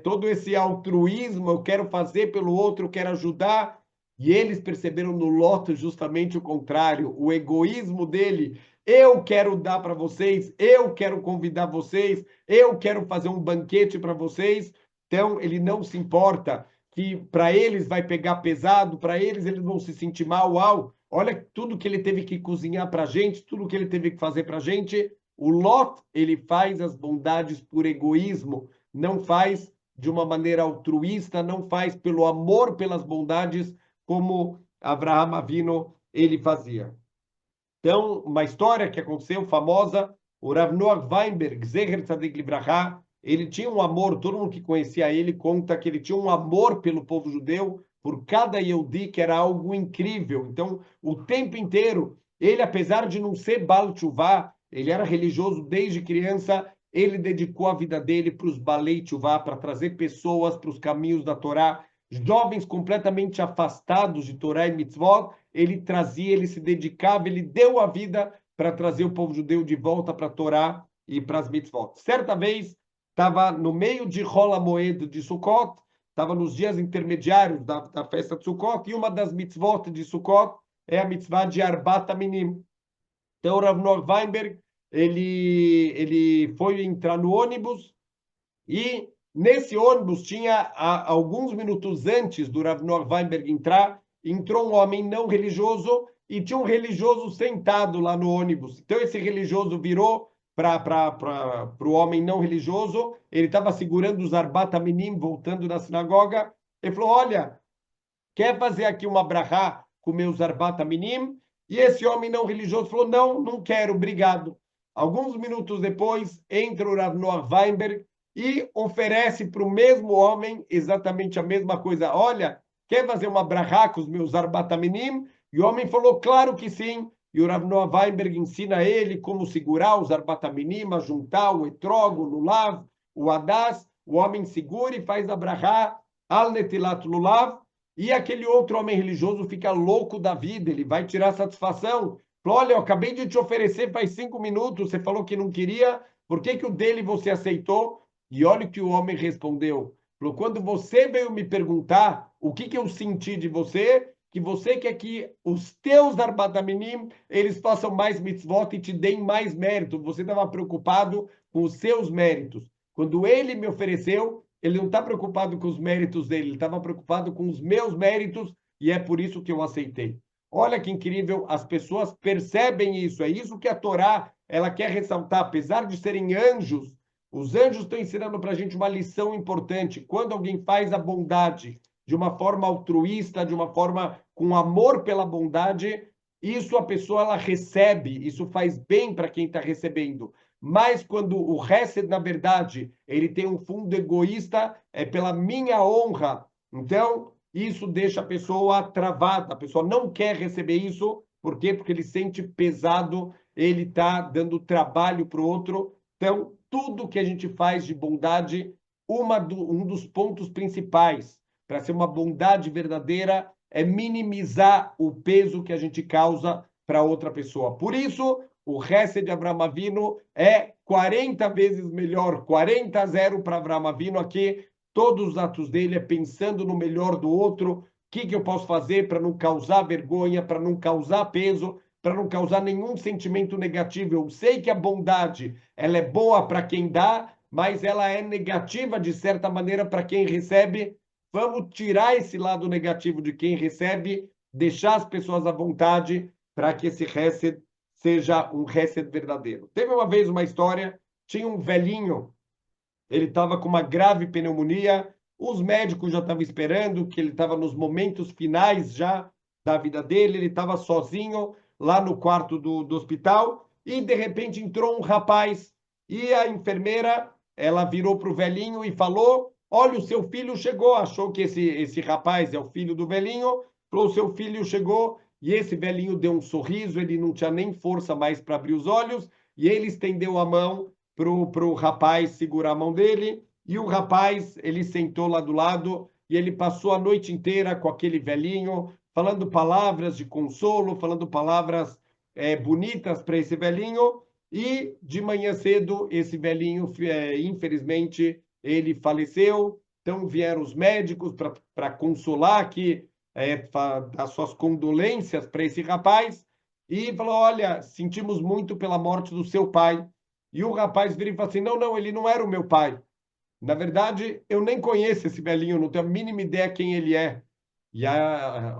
[SPEAKER 1] todo esse altruísmo, eu quero fazer pelo outro, eu quero ajudar. E eles perceberam no Lot justamente o contrário, o egoísmo dele. Eu quero dar para vocês, eu quero convidar vocês, eu quero fazer um banquete para vocês. Então, ele não se importa que para eles vai pegar pesado, para eles vão se sentir mal. Uau, olha tudo que ele teve que cozinhar para a gente, tudo que ele teve que fazer para a gente. O Lot, ele faz as bondades por egoísmo, não faz de uma maneira altruísta, não faz pelo amor pelas bondades, como Avraham Avinu ele fazia. Então, uma história que aconteceu famosa, o Rav Noach Weinberg, Zecher Tzadik Libraha, ele tinha um amor, todo mundo que conhecia ele conta que ele tinha um amor pelo povo judeu, por cada Yehudi, que era algo incrível. Então, o tempo inteiro, ele, apesar de não ser Baal Teshuvah, ele era religioso desde criança, ele dedicou a vida dele para os Balei Teshuvah, para trazer pessoas para os caminhos da Torá, jovens completamente afastados de Torá e Mitzvot, ele trazia, ele se dedicava, ele deu a vida para trazer o povo judeu de volta para a Torá e para as Mitzvot. Certa vez, estava no meio de Hol HaMoed de Sukkot, estava nos dias intermediários da festa de Sukkot, e uma das Mitzvot de Sukkot é a Mitzvah de Arbat HaMinim. Então, Rav Noach Weinberg, ele foi entrar no ônibus, e nesse ônibus tinha, alguns minutos antes do Rav Noach Weinberg entrar, entrou um homem não religioso e tinha um religioso sentado lá no ônibus. Então esse religioso virou para o homem não religioso, ele estava segurando os Arbat HaMinim, voltando da sinagoga, Ele falou, olha, quer fazer aqui uma brachá com meus arbat minim? E esse homem não religioso falou, não, não quero, obrigado. Alguns minutos depois, entra o Rav Noah Weinberg e oferece para o mesmo homem exatamente a mesma coisa. Olha, quer fazer uma brachá com os meus arbat minim? E o homem falou, claro que sim. E o Rav Noah Weinberg ensina a ele como segurar os arbat minim, a juntar o etrog, o lulav, o hadas. O homem segura e faz a brachá al netilat lulav. E aquele outro homem religioso fica louco da vida, ele vai tirar satisfação. Falou, olha, eu acabei de te oferecer faz 5 minutos, você falou que não queria, por que que o dele você aceitou? E olha o que o homem respondeu. Falou, quando você veio me perguntar o que que eu senti de você, que você quer que os teus Arbataminim, eles façam mais mitzvot e te deem mais mérito. Você estava preocupado com os seus méritos. Quando ele me ofereceu, ele não está preocupado com os méritos dele, ele estava preocupado com os meus méritos e é por isso que eu aceitei. Olha que incrível, as pessoas percebem isso, é isso que a Torá ela quer ressaltar, apesar de serem anjos, os anjos estão ensinando para a gente uma lição importante. Quando alguém faz a bondade de uma forma altruísta, de uma forma com amor pela bondade, isso a pessoa ela recebe, isso faz bem para quem está recebendo. Mas quando o Hesed, na verdade, ele tem um fundo egoísta, é pela minha honra. Então, isso deixa a pessoa travada. A pessoa não quer receber isso. Por quê? Porque ele sente pesado, ele está dando trabalho para o outro. Então, tudo que a gente faz de bondade, um dos pontos principais para ser uma bondade verdadeira é minimizar o peso que a gente causa para outra pessoa. Por isso, o Hesed de Avraham Avinu é 40 vezes melhor, 40-0 para Avraham Avinu aqui. Todos os atos dele é pensando no melhor do outro. O que eu posso fazer para não causar vergonha, para não causar peso, para não causar nenhum sentimento negativo. Eu sei que a bondade ela é boa para quem dá, mas ela é negativa de certa maneira para quem recebe. Vamos tirar esse lado negativo de quem recebe, deixar as pessoas à vontade para que esse Hesed seja um Hesed verdadeiro. Teve uma vez uma história, tinha um velhinho, ele estava com uma grave pneumonia, os médicos já estavam esperando, que ele estava nos momentos finais já da vida dele, ele estava sozinho lá no quarto do hospital, e de repente entrou um rapaz, e a enfermeira, ela virou para o velhinho e falou, olha, o seu filho chegou, achou que esse rapaz é o filho do velhinho, falou, o seu filho chegou, e esse velhinho deu um sorriso, ele não tinha nem força mais para abrir os olhos, e ele estendeu a mão para o rapaz segurar a mão dele, e o rapaz, ele sentou lá do lado, e ele passou a noite inteira com aquele velhinho, falando palavras de consolo, falando palavras bonitas para esse velhinho, e de manhã cedo, esse velhinho, infelizmente, ele faleceu, então vieram os médicos para consolar que dar suas condolências para esse rapaz e falou: olha, sentimos muito pela morte do seu pai. E o rapaz vira e fala assim: não, não, ele não era o meu pai. Na verdade, eu nem conheço esse velhinho, não tenho a mínima ideia quem ele é. E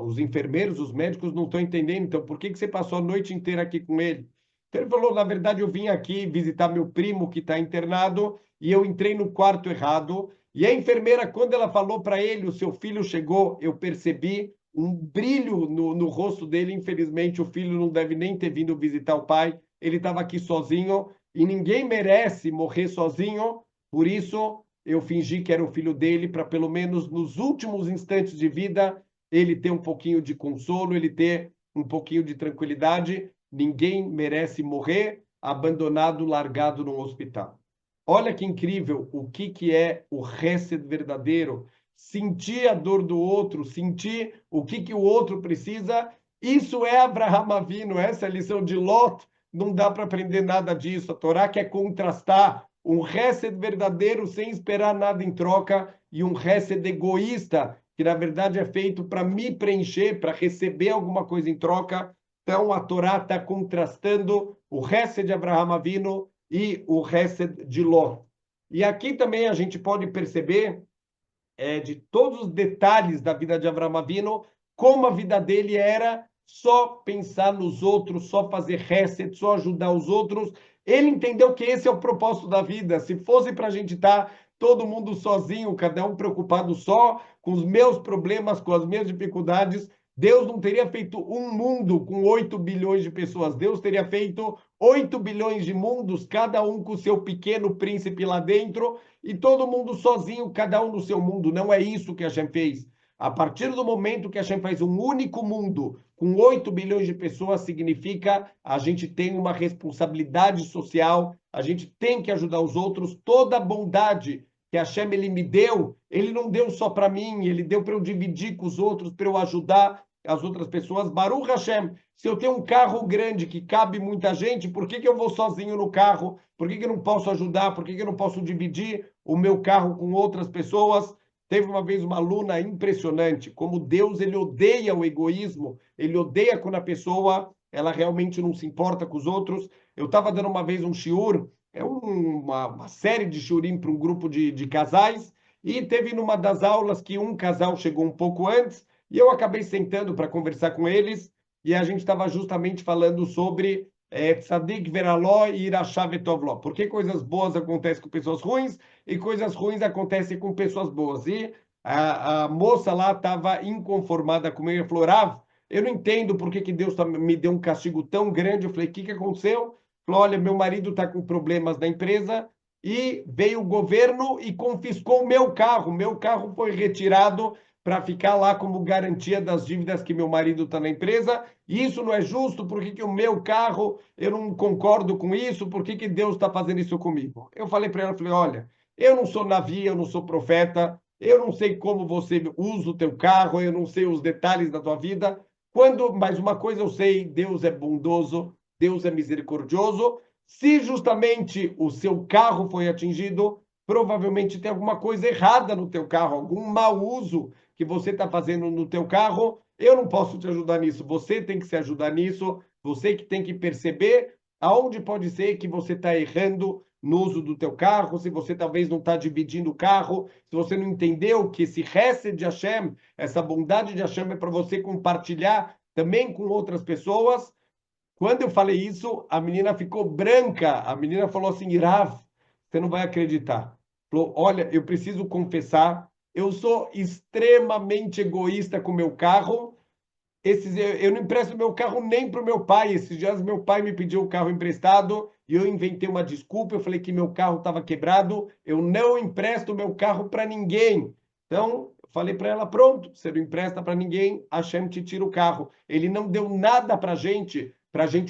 [SPEAKER 1] os enfermeiros, os médicos não estão entendendo. Então, por que você passou a noite inteira aqui com ele? Então, ele falou: na verdade, eu vim aqui visitar meu primo que está internado e eu entrei no quarto errado. E a enfermeira, quando ela falou para ele: o seu filho chegou, eu percebi um brilho no rosto dele. Infelizmente, o filho não deve nem ter vindo visitar o pai. Ele estava aqui sozinho e ninguém merece morrer sozinho. Por isso, eu fingi que era o filho dele, para pelo menos nos últimos instantes de vida ele ter um pouquinho de consolo, ele ter um pouquinho de tranquilidade. Ninguém merece morrer abandonado, largado num hospital. Olha que incrível o que é o Hesed verdadeiro. Sentir a dor do outro, sentir o que o outro precisa. Isso é Avraham Avinu, essa é a lição de Lot. Não dá para aprender nada disso. A Torá quer contrastar um Hesed verdadeiro sem esperar nada em troca e um Hesed egoísta, que na verdade é feito para me preencher, para receber alguma coisa em troca. Então a Torá está contrastando o Hesed de Avraham Avinu e o Hesed de Lot. E aqui também a gente pode perceber de todos os detalhes da vida de Avraham Avinu, como a vida dele era só pensar nos outros, só fazer Hesed, só ajudar os outros. Ele entendeu que esse é o propósito da vida. Se fosse para a gente estar todo mundo sozinho, cada um preocupado só com os meus problemas, com as minhas dificuldades. Deus não teria feito um mundo com 8 bilhões de pessoas. Deus teria feito 8 bilhões de mundos, cada um com o seu pequeno príncipe lá dentro, e todo mundo sozinho, cada um no seu mundo. Não é isso que Hashem fez. A partir do momento que Hashem faz um único mundo com 8 bilhões de pessoas, significa a gente tem uma responsabilidade social, a gente tem que ajudar os outros. Toda a bondade que Hashem ele me deu, ele não deu só para mim, ele deu para eu dividir com os outros, para eu ajudar as outras pessoas. Baruch Hashem, se eu tenho um carro grande que cabe muita gente, por que eu vou sozinho no carro? Por que eu não posso ajudar? Por que eu não posso dividir o meu carro com outras pessoas? Teve uma vez uma aluna impressionante, como Deus ele odeia o egoísmo, ele odeia quando a pessoa ela realmente não se importa com os outros. Eu estava dando uma vez um shiur, uma série de shiurim para um grupo de casais, e teve numa das aulas que um casal chegou um pouco antes, e eu acabei sentando para conversar com eles, e a gente estava justamente falando sobre Tzadik Veraló e Irachá Vetovló. Por que coisas boas acontecem com pessoas ruins e coisas ruins acontecem com pessoas boas? E a moça lá estava inconformada comigo e falou, Rav, eu não entendo por que Deus me deu um castigo tão grande. Eu falei, o que aconteceu? Falou, olha, meu marido está com problemas na empresa e veio o governo e confiscou o meu carro. Meu carro foi retirado para ficar lá como garantia das dívidas que meu marido está na empresa. E isso não é justo, por que o meu carro, eu não concordo com isso, por que Deus está fazendo isso comigo? Eu falei para ela, falei, olha, eu não sou Navi, eu não sou profeta, eu não sei como você usa o teu carro, eu não sei os detalhes da tua vida. Mas uma coisa eu sei, Deus é bondoso, Deus é misericordioso. Se justamente o seu carro foi atingido, provavelmente tem alguma coisa errada no teu carro, algum mau uso que você está fazendo no teu carro. Eu não posso te ajudar nisso. Você tem que se ajudar nisso. Você que tem que perceber aonde pode ser que você está errando no uso do teu carro, se você talvez não está dividindo o carro, se você não entendeu que esse Hesed de Hashem, essa bondade de Hashem é para você compartilhar também com outras pessoas. Quando eu falei isso, a menina ficou branca. A menina falou assim, Irav, você não vai acreditar. Falou, olha, eu preciso confessar, eu sou extremamente egoísta com o meu carro. Eu não empresto meu carro nem para o meu pai. Esses dias meu pai me pediu o carro emprestado e eu inventei uma desculpa. Eu falei que meu carro estava quebrado. Eu não empresto meu carro para ninguém. Então, eu falei para ela, pronto, você não empresta para ninguém, a Hashem te tira o carro. Ele não deu nada para a gente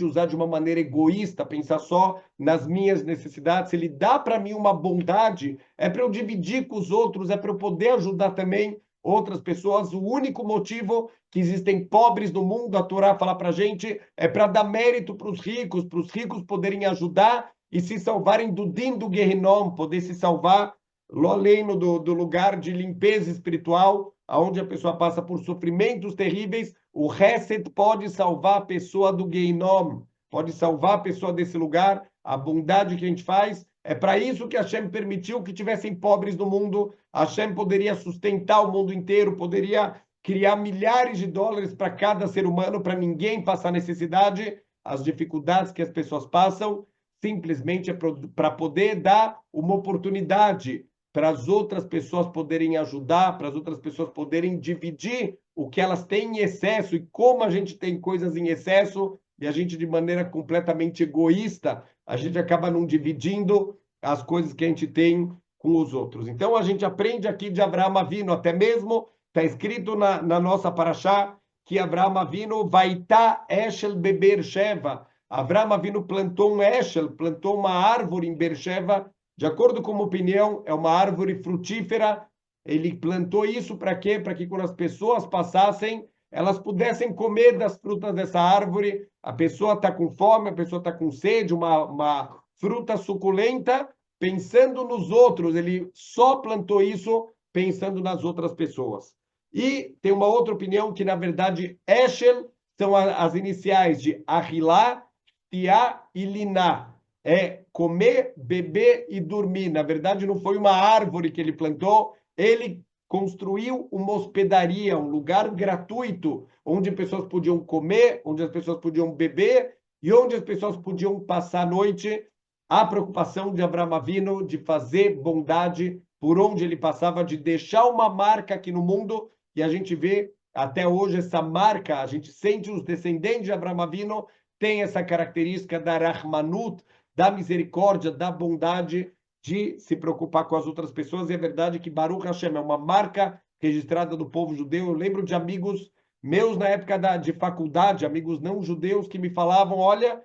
[SPEAKER 1] usar de uma maneira egoísta, pensar só nas minhas necessidades. Se ele dá para mim uma bondade, é para eu dividir com os outros, é para eu poder ajudar também outras pessoas. O único motivo que existem pobres no mundo, a Torá fala para a gente, é para dar mérito para os ricos poderem ajudar e se salvarem do din do Gehinom, poder se salvar além do lugar de limpeza espiritual, aonde a pessoa passa por sofrimentos terríveis. O Hesed pode salvar a pessoa do Gehinom, pode salvar a pessoa desse lugar. A bondade que a gente faz é para isso que Hashem permitiu que tivessem pobres no mundo. Hashem poderia sustentar o mundo inteiro, poderia criar milhares de dólares para cada ser humano, para ninguém passar necessidade. As dificuldades que as pessoas passam simplesmente é para poder dar uma oportunidade para as outras pessoas poderem ajudar, para as outras pessoas poderem dividir o que elas têm em excesso. E como a gente tem coisas em excesso e a gente de maneira completamente egoísta, a gente acaba não dividindo as coisas que a gente tem com os outros. Então a gente aprende aqui de Avraham Avinu, até mesmo está escrito na nossa paraxá que Avraham Avinu vai estar Eshel beber Sheva. Avraham Avinu plantou um Eshel, plantou uma árvore em Beersheba. De acordo com uma opinião, é uma árvore frutífera. Ele plantou isso para quê? Para que quando as pessoas passassem, elas pudessem comer das frutas dessa árvore. A pessoa está com fome, a pessoa está com sede, uma fruta suculenta, pensando nos outros. Ele só plantou isso pensando nas outras pessoas. E tem uma outra opinião que, na verdade, Eshel são as iniciais de Ahilá, Tiá e Liná. É comer, beber e dormir. Na verdade, não foi uma árvore que ele plantou, ele construiu uma hospedaria, um lugar gratuito, onde pessoas podiam comer, onde as pessoas podiam beber e onde as pessoas podiam passar a noite. A preocupação de Avraham Avinu de fazer bondade por onde ele passava, de deixar uma marca aqui no mundo, e a gente vê até hoje essa marca, a gente sente os descendentes de Avraham Avinu, tem essa característica da Rahmanut, da misericórdia, da bondade, de se preocupar com as outras pessoas, e é verdade que Baruch Hashem é uma marca registrada do povo judeu. Eu lembro de amigos meus na época de faculdade, amigos não judeus, que me falavam, olha,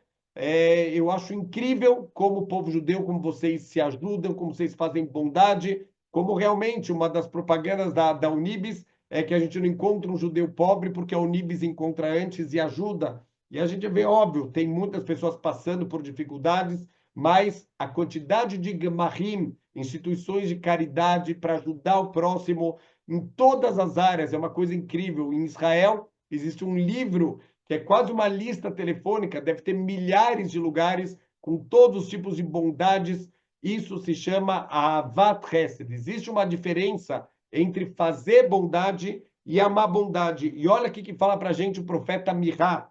[SPEAKER 1] eu acho incrível como o povo judeu, como vocês se ajudam, como vocês fazem bondade, como realmente uma das propagandas da Unibis é que a gente não encontra um judeu pobre porque a Unibis encontra antes e ajuda. E a gente vê, óbvio, tem muitas pessoas passando por dificuldades, mas a quantidade de Gemahim, instituições de caridade para ajudar o próximo em todas as áreas, é uma coisa incrível. Em Israel, existe um livro que é quase uma lista telefônica, deve ter milhares de lugares com todos os tipos de bondades. Isso se chama Ahavat Chesed. Existe uma diferença entre fazer bondade e amar bondade. E olha aqui que fala para a gente o profeta Mihá.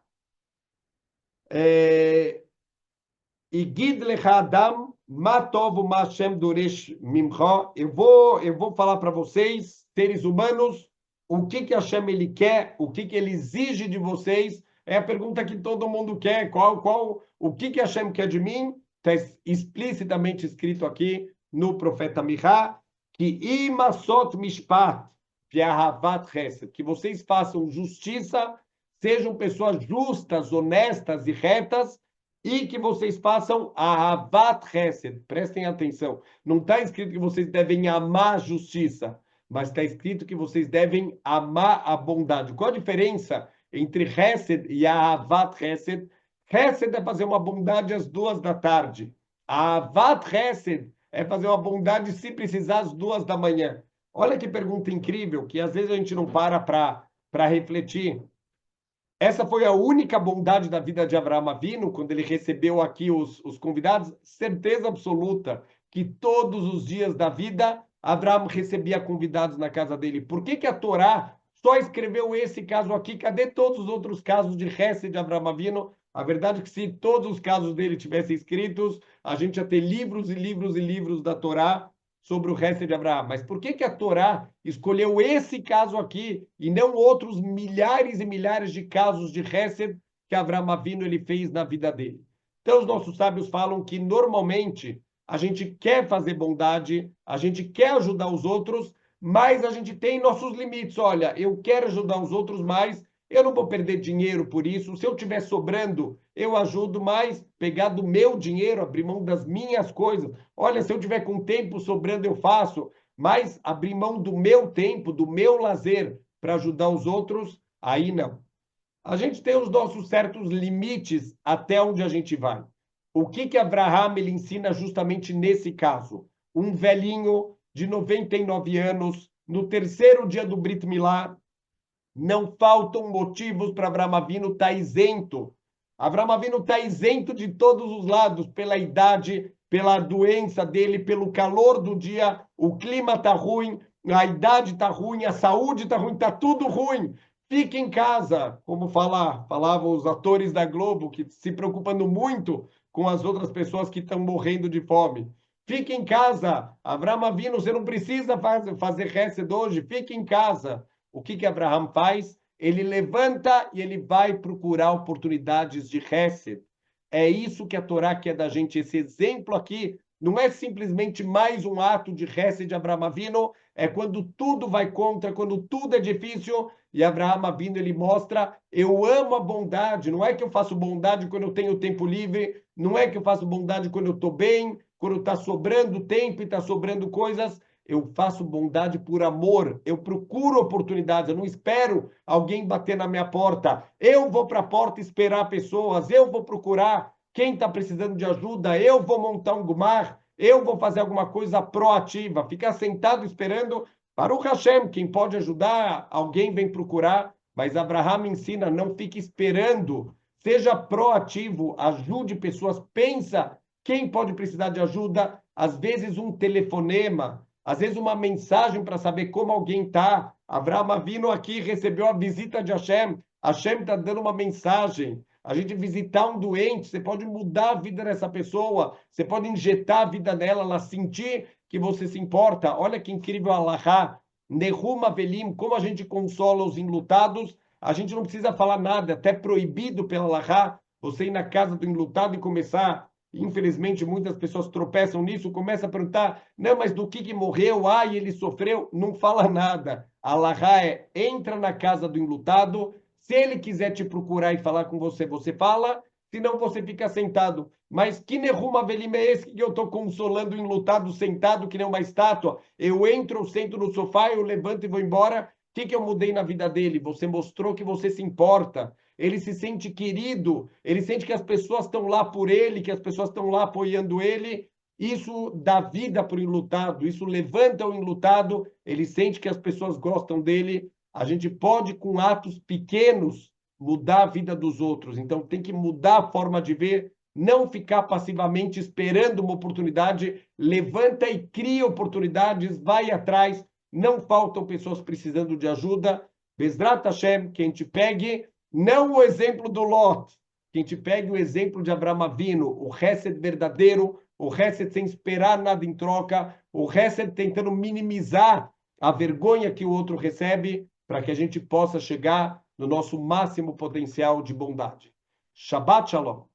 [SPEAKER 1] Igid lecha adam, ma tov ma Hashem doresh mimcha. Eu vou falar para vocês, seres humanos, o que Hashem ele quer, o que ele exige de vocês. É a pergunta que todo mundo quer. O que Hashem quer de mim? Está explicitamente escrito aqui no profeta Mihá, que imasot mishpat ve'ahavat chesed, que vocês façam justiça, sejam pessoas justas, honestas e retas, e que vocês façam a Ahavat Chesed. Prestem atenção. Não está escrito que vocês devem amar a justiça, mas está escrito que vocês devem amar a bondade. Qual a diferença entre Chesed e Ahavat Chesed? Chesed é fazer uma bondade às 2 da tarde. Ahavat Chesed é fazer uma bondade se precisar às 2 da manhã. Olha que pergunta incrível, que às vezes a gente não para refletir. Essa foi a única bondade da vida de Avraham Avinu, quando ele recebeu aqui os convidados. Certeza absoluta que todos os dias da vida, Avraham recebia convidados na casa dele. Por que a Torá só escreveu esse caso aqui? Cadê todos os outros casos de Hesed de Avraham Avinu? A verdade é que se todos os casos dele tivessem escritos, a gente ia ter livros e livros e livros da Torá sobre o Hesed de Abraão. Mas por que a Torá escolheu esse caso aqui e não outros milhares e milhares de casos de Hesed que Avraham Avinu ele fez na vida dele? Então, os nossos sábios falam que, normalmente, a gente quer fazer bondade, a gente quer ajudar os outros, mas a gente tem nossos limites. Olha, eu quero ajudar os outros, mas eu não vou perder dinheiro por isso. Se eu tiver sobrando, eu ajudo, mais pegar do meu dinheiro, abrir mão das minhas coisas. Olha, se eu tiver com tempo sobrando, eu faço, mas abrir mão do meu tempo, do meu lazer para ajudar os outros, aí não. A gente tem os nossos certos limites até onde a gente vai. O que Abraham ele ensina justamente nesse caso? Um velhinho de 99 anos, no terceiro dia do Brit Milá, não faltam motivos para Avraham Avinu estar isento. Avraham Avinu está isento de todos os lados, pela idade, pela doença dele, pelo calor do dia, o clima está ruim, a idade está ruim, a saúde está ruim, está tudo ruim. Fique em casa, como falavam os atores da Globo, que se preocupando muito com as outras pessoas que estão morrendo de fome. Fique em casa. Avraham Avinu, você não precisa fazer Hesed hoje, fique em casa. O que Abraham faz? Ele levanta e ele vai procurar oportunidades de Hesed. É isso que a Torá quer da gente. Esse exemplo aqui não é simplesmente mais um ato de Hesed de Abraham Avinu, é quando tudo vai contra, quando tudo é difícil, e Abraham Avinu ele mostra, eu amo a bondade, não é que eu faço bondade quando eu tenho tempo livre, não é que eu faço bondade quando eu estou bem, quando está sobrando tempo e está sobrando coisas, eu faço bondade por amor, eu procuro oportunidades, eu não espero alguém bater na minha porta, eu vou para a porta esperar pessoas, eu vou procurar quem está precisando de ajuda, eu vou montar um gumar, eu vou fazer alguma coisa proativa, ficar sentado esperando, Baruch Hashem, quem pode ajudar, alguém vem procurar, mas Abraham ensina, não fique esperando, seja proativo, ajude pessoas, pensa quem pode precisar de ajuda, às vezes um telefonema, às vezes uma mensagem para saber como alguém está. Avraham Avinu aqui recebeu a visita de Hashem. Hashem está dando uma mensagem. A gente visitar um doente, você pode mudar a vida dessa pessoa, você pode injetar a vida nela, ela sentir que você se importa. Olha que incrível Allahá, Nehum Avelim, como a gente consola os enlutados. A gente não precisa falar nada, até proibido pela Allahá, você ir na casa do enlutado e começar, infelizmente muitas pessoas tropeçam nisso, começa a perguntar, não, mas do que morreu? Ai, ele sofreu? Não fala nada. A Allahá entra na casa do enlutado, se ele quiser te procurar e falar com você, você fala, senão você fica sentado. Mas que Nehum Avelim é esse que eu estou consolando o enlutado sentado que nem uma estátua? Eu entro, eu sento no sofá, eu levanto e vou embora. O que eu mudei na vida dele? Você mostrou que você se importa. Ele se sente querido, ele sente que as pessoas estão lá por ele, que as pessoas estão lá apoiando ele. Isso dá vida para o enlutado, isso levanta o enlutado, ele sente que as pessoas gostam dele. A gente pode, com atos pequenos, mudar a vida dos outros. Então, tem que mudar a forma de ver, não ficar passivamente esperando uma oportunidade. Levanta e cria oportunidades, vai atrás. Não faltam pessoas precisando de ajuda. Bezrat Hashem, que a gente pegue, não o exemplo do Lot, que a gente pegue o exemplo de Abraão Avinu, o Hesed verdadeiro, o Hesed sem esperar nada em troca, o Hesed tentando minimizar a vergonha que o outro recebe, para que a gente possa chegar no nosso máximo potencial de bondade. Shabbat Shalom.